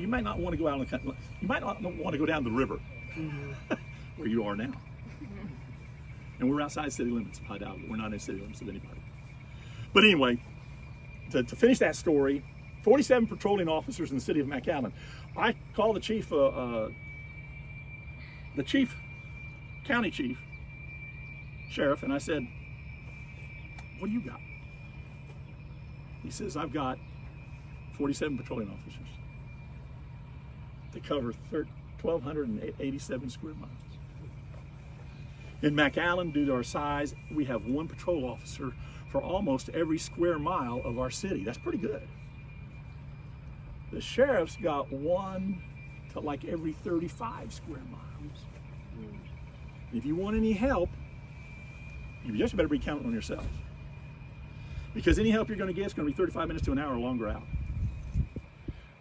you might not want to go out in the country. You might not want to go down the river where you are now. And we're outside city limits of Hidalgo. We're not in city limits of anybody. But anyway, to finish that story, 47 patrolling officers in the city of McAllen. I called the chief, county chief, sheriff, and I said, what do you got? He says, I've got 47 patrolling officers. They cover 1,287 square miles. In McAllen, due to our size, we have one patrol officer for almost every square mile of our city. That's pretty good. The sheriff's got one to like every 35 square miles. If you want any help, you just better be counting on yourself. Because any help you're going to get is going to be 35 minutes to an hour longer out.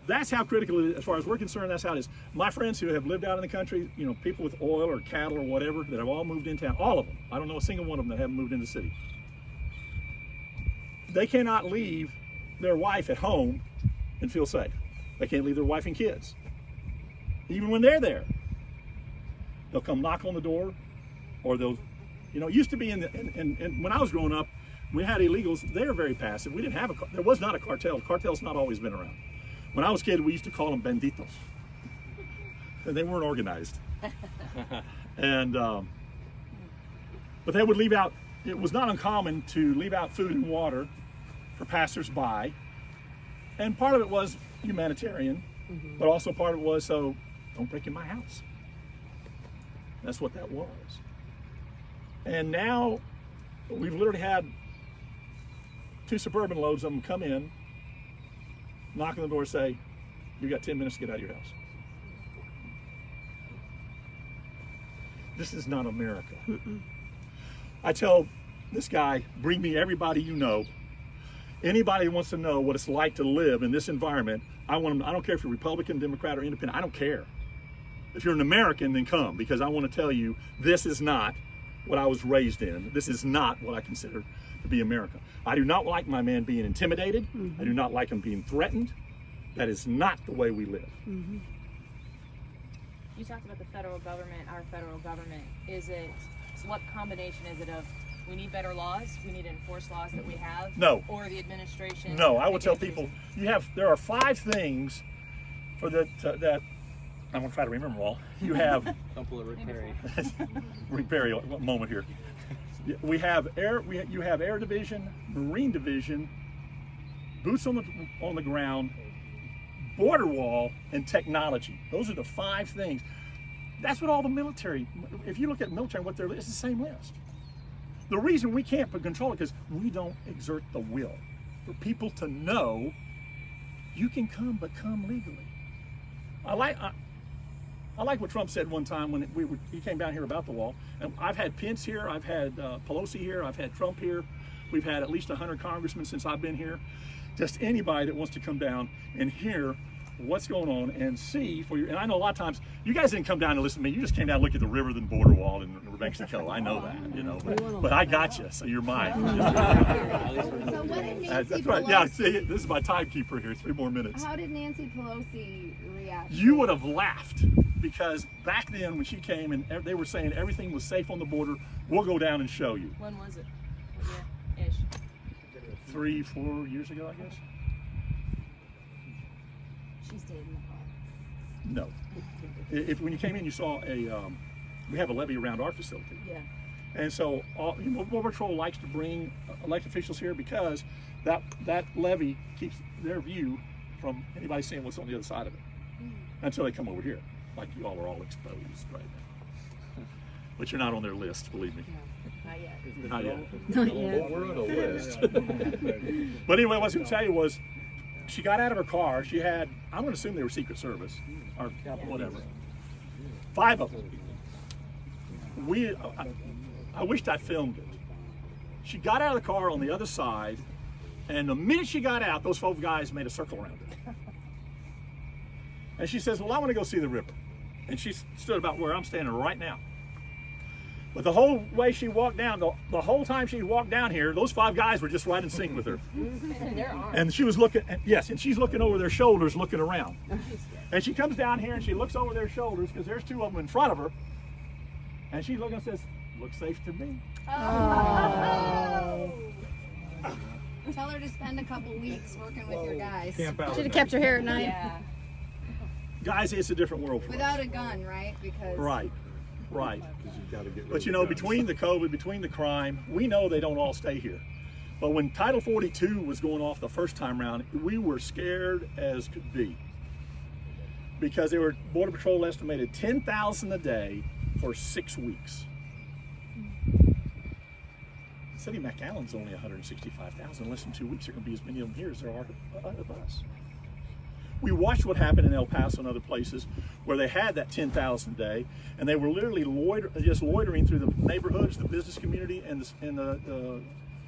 That's how critical it is. As far as we're concerned, that's how it is. My friends who have lived out in the country, you know, people with oil or cattle or whatever, that have all moved in town, all of them. I don't know a single one of them that haven't moved into the city. They cannot leave their wife at home and feel safe. They can't leave their wife and kids. Even when they're there. They'll come knock on the door, or they'll, you know, it used to be and when I was growing up, we had illegals. They were very passive. We didn't have there was not a cartel. The cartel's not always been around. When I was a kid, we used to call them banditos. And they weren't organized. And, but they would leave out, it was not uncommon to leave out food and water for passersby. And part of it was humanitarian, but also part of it was, so don't break in my house. That's what that was. And now we've literally had 2 suburban loads of them come in, knock on the door, say, you got 10 minutes to get out of your house. This is not America. I tell this guy, bring me everybody you know. Anybody who wants to know what it's like to live in this environment, I want them, I don't care if you're Republican, Democrat, or Independent, I don't care. If you're an American, then come, because I want to tell you, this is not what I was raised in. This is not what I consider to be America. I do not like my man being intimidated. I do not like him being threatened. That is not the way we live. You talked about the federal government, our federal government. So what combination is it of we need better laws, we need to enforce laws that we have? No. Or the administration? No, I will tell people, there are 5 things for that I'm going to try to remember all. You have Rick Perry moment here. We have you have air division, marine division, boots on the ground, border wall, and technology. Those are the 5 things. That's what all the military. If you look at military, what they're, it's the same list. The reason we can't control it is we don't exert the will for people to know you can come, but come legally. I like what Trump said one time when he came down here about the wall. And I've had Pence here, I've had Pelosi here, I've had Trump here. We've had at least 100 congressmen since I've been here. Just anybody that wants to come down and hear what's going on and see for you. And I know a lot of times you guys didn't come down and listen to me. You just came down and look at the river, the border wall, and Mexico. I know that, you know. But I got you, so you're mine. So what did Nancy that's right. Pelosi, Yeah, see, this is my timekeeper here. 3 more minutes. how did Nancy Pelosi react? You would have laughed, because back then when she came and they were saying everything was safe on the border, we'll go down and show you. When was it? Yeah, ish. 3-4 years ago, I guess. She stayed in the car. No. When you came in, you saw we have a levee around our facility. Yeah. And so, Border Patrol likes to bring elected officials here because that levee keeps their view from anybody seeing what's on the other side of it. Until they come over here, like you all are all exposed right now. But you're not on their list, believe me. Not yet. Not yet. Not yet. Well, we're on a list. But anyway, what I was going to tell you was, she got out of her car. She had, I'm going to assume they were Secret Service or whatever. 5 of them. I wished I filmed it. She got out of the car on the other side, and the minute she got out, those 12 guys made a circle around it. And she says, well, I want to go see the river. And she stood about where I'm standing right now. But the whole way she walked down, the whole time she walked down here, those 5 guys were just right in sync with her. And she was looking, yes, and she's looking over their shoulders, looking around. And she comes down here and she looks over their shoulders because there's 2 of them in front of her. And she's looking and says, "Looks safe to me." Oh. Tell her to spend a couple weeks working with your guys. Should have kept her hair at night. Yeah. Guys, it's a different world for Without us. a gun, right? Because Right. Right. You gotta get rid But of you know, guns. between the COVID, between the crime, we know they don't all stay here. But when Title 42 was going off the first time around, we were scared as could be. Because they were, Border Patrol estimated 10,000 a day for 6 weeks. City of McAllen's only 165,000. In less than 2 weeks, there are going to be as many of them here as there are of us. We watched what happened in El Paso and other places where they had that 10,000 a day, and they were literally just loitering through the neighborhoods, the business community, and the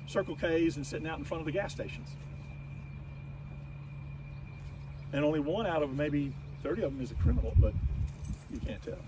Circle K's, and sitting out in front of the gas stations. And only 1 out of maybe 30 of them is a criminal, but you can't tell.